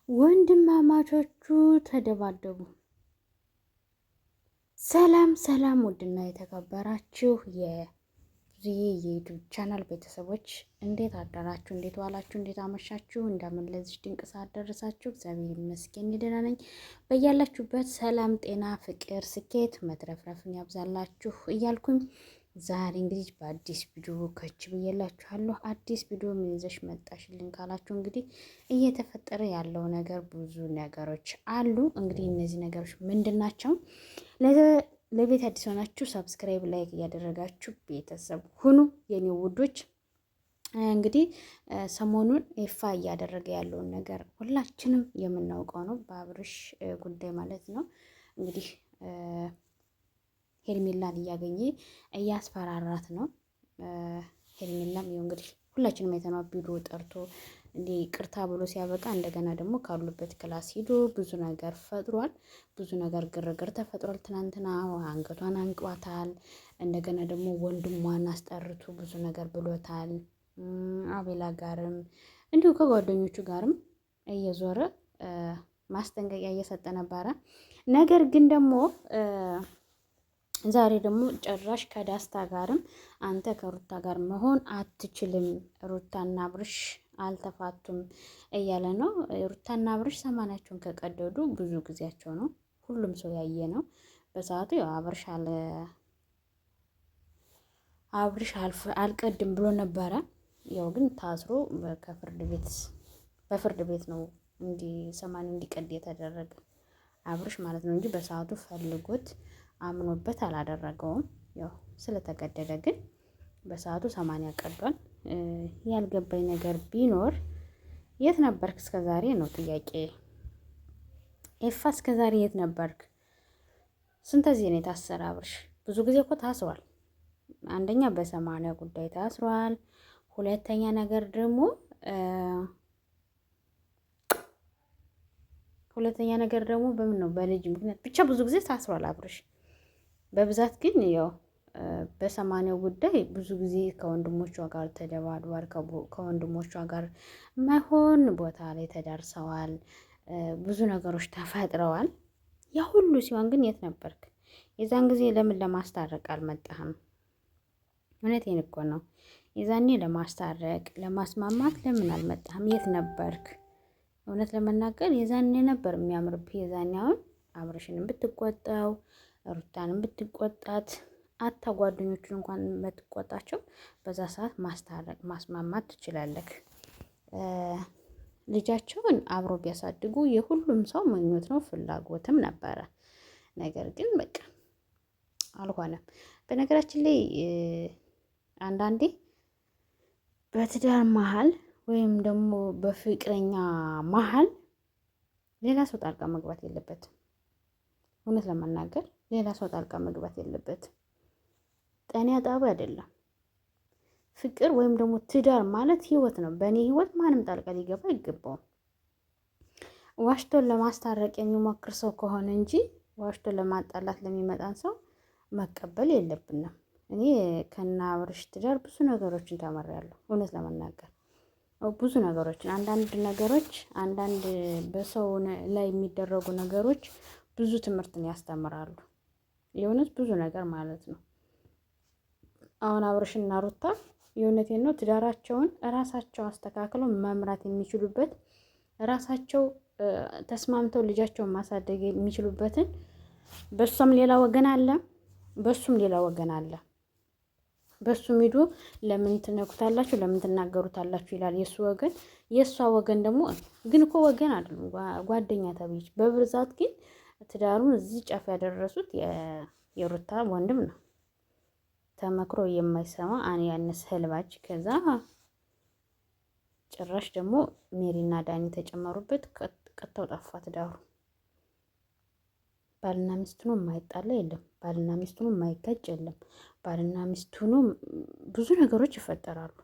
ወንድማማቾቹ ተደባደቡ። ሰላም ሰላም! ውድና የተከበራችሁ የዩቲዩብ ቻናል ቤተሰቦች እንዴት አደራችሁ? እንዴት ዋላችሁ? እንዴት አመሻችሁ? እንደምን ለዚህ ድንቅ ሰዓት ደረሳችሁ? እግዚአብሔር ይመስገን ደህና ነኝ። በያላችሁበት ሰላም፣ ጤና፣ ፍቅር፣ ስኬት መትረፍረፍን ያብዛላችሁ እያልኩኝ ዛሬ እንግዲህ በአዲስ ቪዲዮ ከች ብዬላችኋለሁ። አዲስ ቪዲዮ ምን ይዘሽ መጣሽልኝ ካላችሁ እንግዲህ እየተፈጠረ ያለው ነገር ብዙ ነገሮች አሉ። እንግዲህ እነዚህ ነገሮች ምንድን ናቸው? ለቤት አዲስ ሆናችሁ ሰብስክራይብ፣ ላይክ እያደረጋችሁ ቤተሰብ ሁኑ የኔ ውዶች። እንግዲህ ሰሞኑን ኤፋ እያደረገ ያለውን ነገር ሁላችንም የምናውቀው ነው። በአብርሽ ጉዳይ ማለት ነው። እንግዲህ ሄርሜላን እያገኘ እያስፈራራት ነው። ሄርሜላም ይኸው እንግዲህ ሁላችንም የተናው ቪዲዮ ጠርቶ እንዲህ ቅርታ ብሎ ሲያበቃ እንደገና ደግሞ ካሉበት ክላስ ሂዶ ብዙ ነገር ፈጥሯል። ብዙ ነገር ግርግር ተፈጥሯል። ትናንትና አንገቷን አንቋታል። እንደገና ደግሞ ወንድሟን አስጠርቶ ብዙ ነገር ብሎታል። አቤላ ጋርም እንዲሁ ከጓደኞቹ ጋርም እየዞረ ማስጠንቀቂያ እየሰጠ ነበረ። ነገር ግን ደግሞ ዛሬ ደግሞ ጭራሽ ከዳስታ ጋርም አንተ ከሩታ ጋር መሆን አትችልም፣ ሩታና አብርሽ አልተፋቱም እያለ ነው። ሩታና አብርሽ ሰማንያቸውን ከቀደዱ ብዙ ጊዜያቸው ነው። ሁሉም ሰው ያየ ነው። በሰዓቱ ያው አብርሽ አልቀድም ብሎ ነበረ። ያው ግን ታስሮ በፍርድ ቤት ነው ሰማንያ እንዲቀድ የተደረገ አብርሽ ማለት ነው እንጂ በሰዓቱ ፈልጎት አምኖበት አላደረገውም። ያው ስለተገደደ ግን በሰዓቱ 80 ቀዷል። ያልገባኝ ነገር ቢኖር የት ነበርክ እስከዛሬ ነው ጥያቄ። ኤፋ እስከዛሬ የት ነበርክ? ስንት ጊዜ ነው የታሰረ አብርሽ? ብዙ ጊዜ እኮ ታስሯል። አንደኛ በ80 ጉዳይ ታስሯል። ሁለተኛ ነገር ደግሞ በምን ነው በልጅ ምክንያት ብቻ ብዙ ጊዜ ታስሯል አብርሽ። በብዛት ግን ያው በ80 ጉዳይ ብዙ ጊዜ ከወንድሞቿ ጋር ተደባድቧል። ከወንድሞቿ ጋር ማይሆን ቦታ ላይ ተዳርሰዋል። ብዙ ነገሮች ተፈጥረዋል። ያ ሁሉ ሲሆን ግን የት ነበርክ? የዛን ጊዜ ለምን ለማስታረቅ አልመጣህም? እውነቴን እኮ ነው። የዛኔ ለማስታረቅ ለማስማማት ለምን አልመጣህም? የት ነበርክ? እውነት ለመናገር የዛኔ ነበር የሚያምርብህ። የዛኔ አሁን አብርሽንም ብትቆጣው ሩታንም ብትቆጣት አታ ጓደኞቹን እንኳን ብትቆጣቸው በዛ ሰዓት ማስታረቅ ማስማማት ትችላለህ። ልጃቸውን አብሮ ቢያሳድጉ የሁሉም ሰው ምኞት ነው፣ ፍላጎትም ነበረ። ነገር ግን በቃ አልሆነም። በነገራችን ላይ አንዳንዴ በትዳር መሀል ወይም ደግሞ በፍቅረኛ መሀል ሌላ ሰው ጣልቃ መግባት የለበትም። እውነት ለመናገር ሌላ ሰው ጣልቃ መግባት የለበትም። ጤና ጣቢ አይደለም። ፍቅር ወይም ደግሞ ትዳር ማለት ህይወት ነው። በእኔ ህይወት ማንም ጣልቃ ሊገባ አይገባውም። ዋሽቶን ለማስታረቅ የሚሞክር ሰው ከሆነ እንጂ ዋሽቶ ለማጣላት ለሚመጣን ሰው መቀበል የለብንም። እኔ ከና አብርሽ ትዳር ብዙ ነገሮችን ተመሪያለሁ። እውነት ለመናገር ብዙ ነገሮችን አንዳንድ በሰው ላይ የሚደረጉ ነገሮች ብዙ ትምህርትን ያስተምራሉ። የእውነት ብዙ ነገር ማለት ነው። አሁን አብርሽና ሩታ የእውነቴን ነው ትዳራቸውን ራሳቸው አስተካክለው መምራት የሚችሉበት ራሳቸው ተስማምተው ልጃቸውን ማሳደግ የሚችሉበትን በሷም ሌላ ወገን አለ፣ በሱም ሌላ ወገን አለ። በሱም ሂዶ ለምን ትነኩታላችሁ፣ ለምን ትናገሩታላችሁ ይላል የሱ ወገን። የሷ ወገን ደግሞ ግን እኮ ወገን አይደሉም፣ ጓደኛ ተብዬ። በብዛት ግን ትዳሩን እዚህ ጫፍ ያደረሱት የሩታ ወንድም ነው። ተመክሮ የማይሰማ ያነስ ህልባች። ከዛ ጭራሽ ደግሞ ሜሪና ዳኒ ተጨመሩበት። ቀጥታው ጠፋ ትዳሩ። ባልና ሚስት ነው የማይጣላ የለም። ባልና ሚስት ነው የማይጋጭ የለም። ባልና ሚስት ነው ብዙ ነገሮች ይፈጠራሉ።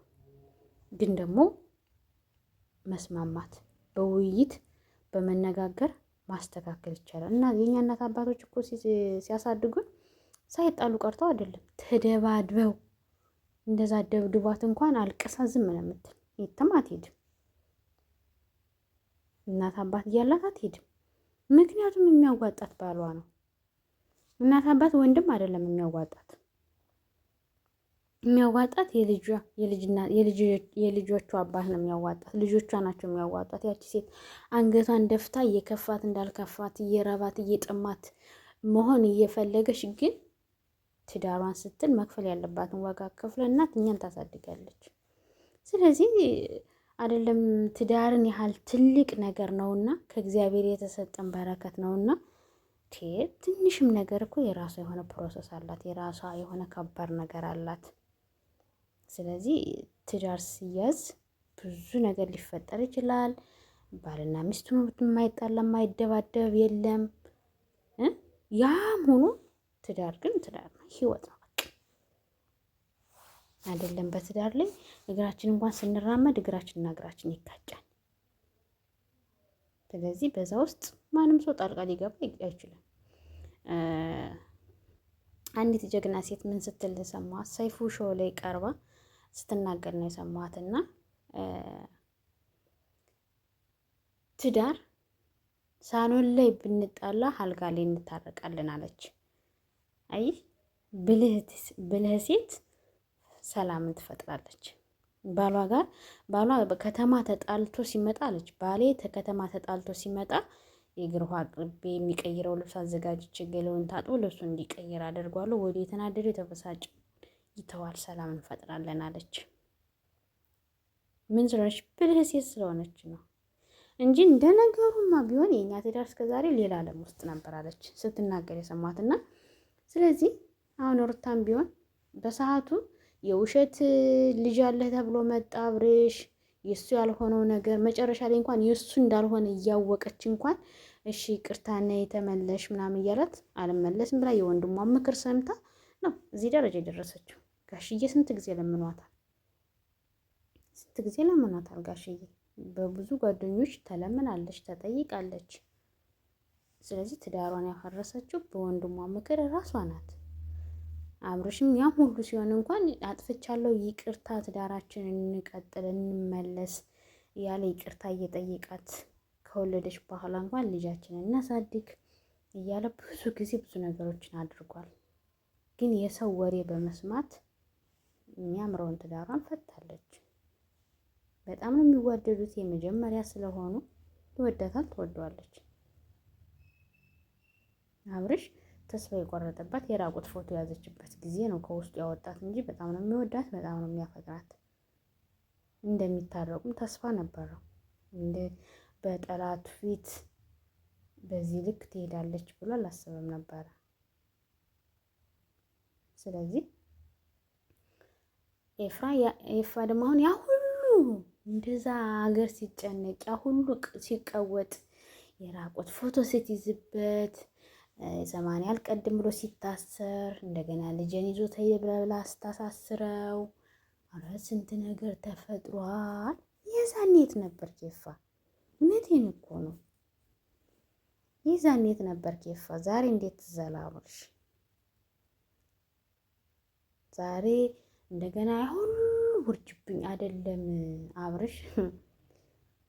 ግን ደግሞ መስማማት በውይይት በመነጋገር ማስተካከል ይቻላል። እና የኛ እናት አባቶች እኮ ሲያሳድጉን ሳይጣሉ ቀርተው አይደለም፣ ተደባድበው እንደዛ ደብድቧት እንኳን አልቅሳ ዝም ነው የምትል። የትም አትሄድም። እናት አባት እያላት አትሄድም። ምክንያቱም የሚያዋጣት ባሏ ነው። እናት አባት ወንድም አይደለም የሚያዋጣት። የልጆቿ አባት ነው የሚያዋጣት። ልጆቿ ናቸው የሚያዋጣት። ያቺ ሴት አንገቷን ደፍታ እየከፋት እንዳልከፋት እየረባት እየጠማት መሆን እየፈለገች ግን ትዳሯን ስትል መክፈል ያለባትን ዋጋ ከፍለ እናት እኛን ታሳድጋለች። ስለዚህ አይደለም ትዳርን ያህል ትልቅ ነገር ነውና ከእግዚአብሔር የተሰጠን በረከት ነውና ትንሽም ነገር እኮ የራሷ የሆነ ፕሮሰስ አላት። የራሷ የሆነ ከባድ ነገር አላት። ስለዚህ ትዳር ሲያዝ ብዙ ነገር ሊፈጠር ይችላል። ባልና ሚስቱ የማይጣላ የማይደባደብ የለም። ያም ሆኖ ትዳር ግን ትዳር ነው፣ ህይወት ነው። አይደለም በትዳር ላይ እግራችን እንኳን ስንራመድ እግራችንና እግራችን ይጋጫል። ስለዚህ በዛ ውስጥ ማንም ሰው ጣልቃ ሊገባ አይችልም። አንዲት ጀግና ሴት ምን ስትል ሰማኋት? ሰይፉ ሾው ላይ ቀርባ ስትናገር ነው የሰማኋትና ትዳር ሳሎን ላይ ብንጣላ አልጋ ላይ እንታረቃለን አለች። አይ ብልህ ሴት ሰላምን ትፈጥራለች። ባሏ ከተማ ተጣልቶ ሲመጣ አለች፣ ባሌ ከተማ ተጣልቶ ሲመጣ የእግር ውሃ አቅርቤ የሚቀይረው ልብስ አዘጋጅቼ ገለውን ታጥቦ ልብሱ እንዲቀይር አደርጓለሁ። ወደ የተናደደ የተበሳጨ ይተዋል፣ ሰላም እንፈጥራለን አለች። ምን ስለሆነች? ብልህ ሴት ስለሆነች ነው እንጂ እንደ ነገሩማ ቢሆን የእኛ ትዳር እስከዛሬ ሌላ ዓለም ውስጥ ነበር አለች ስትናገር የሰማትና ስለዚህ አሁን ሩታም ቢሆን በሰዓቱ የውሸት ልጅ አለህ ተብሎ መጣ አብርሽ፣ የእሱ ያልሆነው ነገር መጨረሻ ላይ እንኳን የእሱ እንዳልሆነ እያወቀች እንኳን እሺ ይቅርታ ነይ ተመለሽ ምናምን እያላት አልመለስም ብላ የወንድሟ ምክር ሰምታ ነው እዚህ ደረጃ የደረሰችው። ጋሽዬ ስንት ጊዜ ለምኗታል፣ ጋሽዬ በብዙ ጓደኞች ተለምናለች፣ ተጠይቃለች። ስለዚህ ትዳሯን ያፈረሰችው በወንድሟ ምክር ራሷ ናት። አብርሽም ያም ሁሉ ሲሆን እንኳን አጥፍቻለሁ፣ ይቅርታ፣ ትዳራችንን እንቀጥል፣ እንመለስ እያለ ይቅርታ እየጠየቃት ከወለደች በኋላ እንኳን ልጃችንን እናሳድግ እያለ ብዙ ጊዜ ብዙ ነገሮችን አድርጓል። ግን የሰው ወሬ በመስማት የሚያምረውን ትዳሯን ፈታለች። በጣም ነው የሚዋደዱት። የመጀመሪያ ስለሆኑ ይወዳታል፣ ትወደዋለች። አብርሽ ተስፋ የቆረጠባት የራቁት ፎቶ ያዘችበት ጊዜ ነው ከውስጡ ያወጣት እንጂ በጣም ነው የሚወዳት፣ በጣም ነው የሚያፈቅራት። እንደሚታረቁም ተስፋ ነበረው። በጠላቱ ፊት በዚህ ልክ ትሄዳለች ብሎ አላሰበም ነበረ። ስለዚህ ኤፋ ደግሞ አሁን ያ ሁሉ እንደዛ ሀገር ሲጨነቅ ያ ሁሉ ሲቀወጥ የራቁት ፎቶ ስትይዝበት ዘማን ያልቀድም ብሎ ሲታሰር እንደገና ልጄን ይዞ ተይ ብላ ስታሳስረው አረ ስንት ነገር ተፈጥሯል። የዛኔ የት ነበር ኬፋ? እውነቴን እኮ ነው። የዛኔ የት ነበር ኬፋ? ዛሬ እንዴት ትዘላብርሽ? ዛሬ እንደገና ሁሉ ውርጅብኝ አይደለም አብርሽ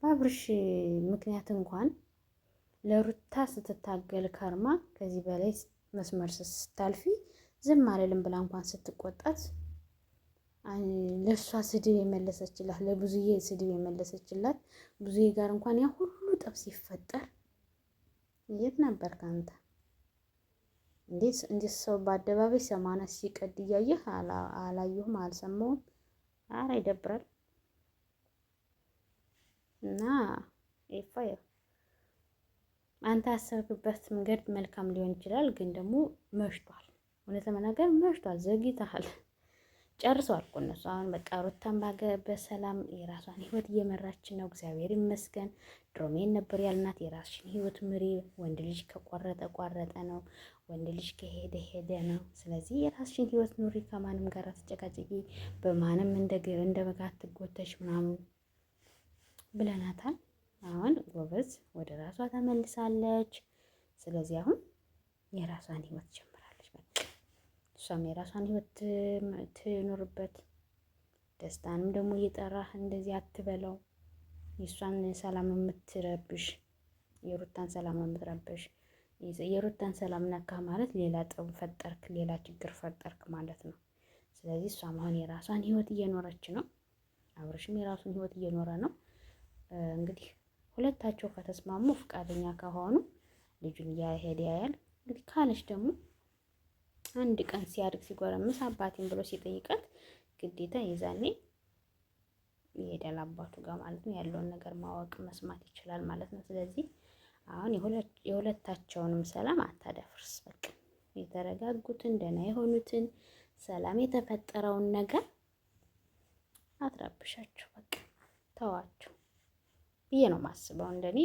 በአብርሽ ምክንያት እንኳን ለሩታ ስትታገል ከርማ ከዚህ በላይ መስመር ስታልፊ ዝም አልልም ብላ እንኳን ስትቆጣት ለእሷ ስድብ የመለሰችላት፣ ለብዙዬ ስድብ የመለሰችላት ብዙዬ ጋር እንኳን ያ ሁሉ ጠብ ሲፈጠር የት ነበር ካንተ? እንዴት ሰው በአደባባይ ሰማና ሲቀድ እያየህ አላየሁም አልሰማሁም? ኧረ ይደብራል። እና ኤፋ አንተ ያሰብክበት መንገድ መልካም ሊሆን ይችላል፣ ግን ደግሞ መሽቷል። እውነት ለመናገር መሽቷል፣ ዘግይተሃል። ጨርሰዋል እኮ እነሱ። አሁን በቃ ሩታን በሰላም የራሷን ህይወት እየመራች ነው። እግዚአብሔር ይመስገን። ድሮሜን ነበር ያልናት የራስሽን ህይወት ምሪ፣ ወንድ ልጅ ከቆረጠ ቋረጠ ነው፣ ወንድ ልጅ ከሄደ ሄደ ነው። ስለዚህ የራስሽን ህይወት ኑሪ፣ ከማንም ጋር አትጨቃጨቂ፣ በማንም እንደ በጋ አትጎተሽ ምናምን ብለናታል። አሁን ጎበዝ ወደ ራሷ ተመልሳለች። ስለዚህ አሁን የራሷን ህይወት ጀምራለች። በቃ እሷም የራሷን ህይወት ትኖርበት። ደስታንም ደግሞ እየጠራህ እንደዚህ አትበለው። የእሷን ሰላም የምትረብሽ የሩታን ሰላም የምትረብሽ የሩታን ሰላም ነካ ማለት ሌላ ጠብ ፈጠርክ፣ ሌላ ችግር ፈጠርክ ማለት ነው። ስለዚህ እሷም አሁን የራሷን ህይወት እየኖረች ነው፣ አብርሽም የራሱን ህይወት እየኖረ ነው። እንግዲህ ሁለታቸው ከተስማሙ ፈቃደኛ ከሆኑ ልጁን እያሄደ ያያል። እንግዲህ ካለች ደግሞ አንድ ቀን ሲያድግ ሲጎረምስ አባቴን ብሎ ሲጠይቃት ግዴታ የዛኔ ይሄዳል አባቱ ጋር ማለት ነው። ያለውን ነገር ማወቅ መስማት ይችላል ማለት ነው። ስለዚህ አሁን የሁለታቸውንም ሰላም አታደፍርስ። በቃ የተረጋጉትን ደህና የሆኑትን ሰላም የተፈጠረውን ነገር አትረብሻቸው። በቃ ተዋቸው ብዬ ነው ማስበው። እንደኔ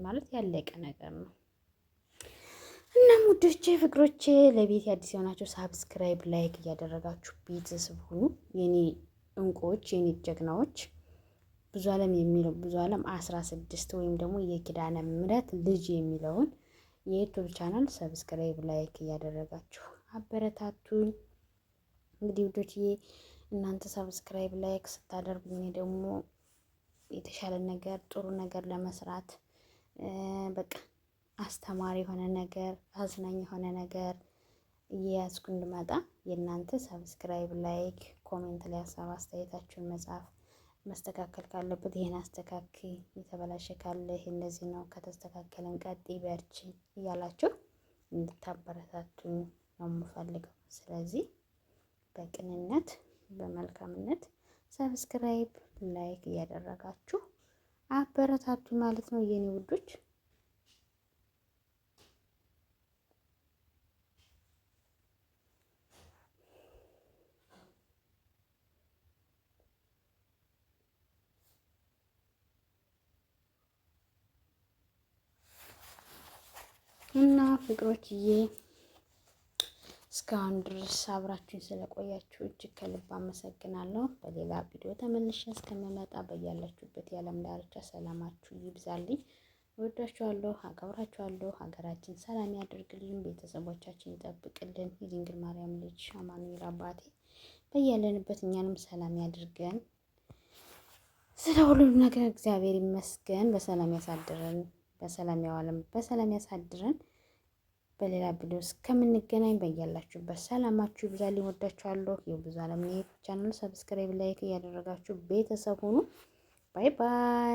ማለት ያለቀ ነገር ነው። እና ሙዶቼ ፍቅሮቼ፣ ለቤት አዲስ የሆናችሁ ሳብስክራይብ፣ ላይክ እያደረጋችሁ ቤተሰብ ሁኑ። የኔ እንቁዎች፣ የኔ ጀግናዎች። ብዙ ዓለም የሚለው ብዙ ዓለም 16 ወይም ደግሞ የኪዳነ ምሕረት ልጅ የሚለውን የዩቲዩብ ቻናል ሰብስክራይብ ላይክ እያደረጋችሁ አበረታቱኝ። እንግዲህ ውዶችዬ እናንተ ሰብስክራይብ ላይክ ስታደርጉ እኔ ደግሞ የተሻለ ነገር ጥሩ ነገር ለመስራት በቃ አስተማሪ የሆነ ነገር አዝናኝ የሆነ ነገር እየያዝኩ እንድመጣ የእናንተ ሰብስክራይብ ላይክ ኮሜንት ላይ ሀሳብ አስተያየታችሁን መጻፍ፣ መስተካከል ካለበት ይሄን አስተካክ፣ የተበላሸ ካለ ይሄ እንደዚህ ነው፣ ከተስተካከለን ቀጥይ በርቺ እያላችሁ እንድታበረታቱኝ ነው የምፈልገው። ስለዚህ በቅንነት በመልካምነት ሰብስክራይብ ላይክ እያደረጋችሁ አበረታቱኝ ማለት ነው የኔ ውዶች። እና ፍቅሮችዬ እስካሁን ድረስ አብራችሁኝ ስለቆያችሁ እጅግ ከልብ አመሰግናለሁ። በሌላ ቪዲዮ ተመልሼ እስከምመጣ በያላችሁበት የዓለም ዳርቻ ሰላማችሁ ይብዛልኝ። እወዳችኋለሁ፣ አከብራችኋለሁ። ሀገራችን ሰላም ያደርግልን፣ ቤተሰቦቻችን ይጠብቅልን። የድንግል ማርያም ልጅ አማኑኤል አባቴ በያለንበት እኛንም ሰላም ያድርገን። ስለ ሁሉም ነገር እግዚአብሔር ይመስገን። በሰላም ያሳድረን፣ በሰላም ያዋለን፣ በሰላም ያሳድረን። በሌላ ቪዲዮ እስከምንገናኝ በያላችሁበት ሰላማችሁ ይብዛልኝ። ወዳችኋለሁ። የብዙ ዓለም ቻናል ሰብስክራይብ ላይክ እያደረጋችሁ ቤተሰብ ሁኑ። ባይ ባይ።